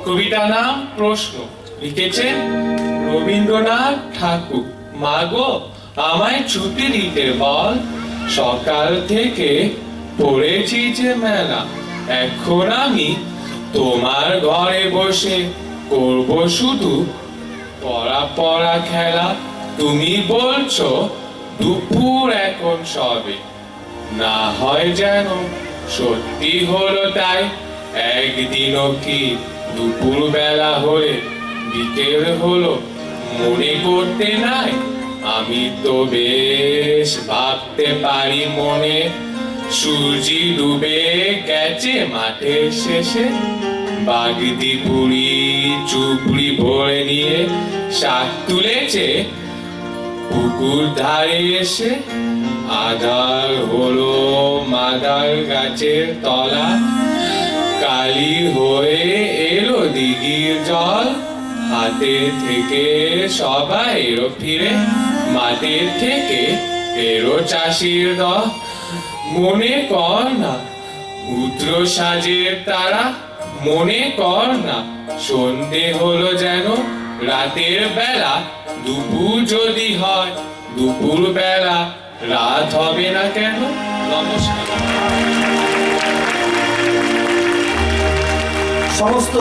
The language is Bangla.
কবিতার নাম প্রশ্ন, লিখেছেন রবীন্দ্রনাথ ঠাকুর। মাগো, আমায় ছুটি দিতে বল, সকাল থেকে পড়েছি যে মেলা। এখন আমি তোমার ঘরে বসে করব শুধু পড়া পড়া খেলা। তুমি বলছো দুপুর এখন সবে, না হয় যেন সত্যি হলো তাই। একদিনও কি দুপুর বেলা হলে বিকেল হলো মনে করতে নাই? আমি তো বেশ ভাবতে পারি মনে, সূর্যি ডুবে গেছে মাঠের শেষে। বাগদি বুড়ি চুপড়ি ভরে নিয়ে শাক তুলেছে পুকুর ধারে এসে। আধার হলো মাদার গাছের তলা, কালি হয়ে এলো দিঘির জল। হাতে থেকে সবাই এলো ফিরে, মাঠের থেকে এলো চাষির দল। মনে কর না উত্র সাজের তারা, মনে কর না সন্ধে হলো যেন রাতের বেলা। দুপুর যদি হয় দুপুর বেলা, রাত হবে না কেন? নমস্কার। সমস্ত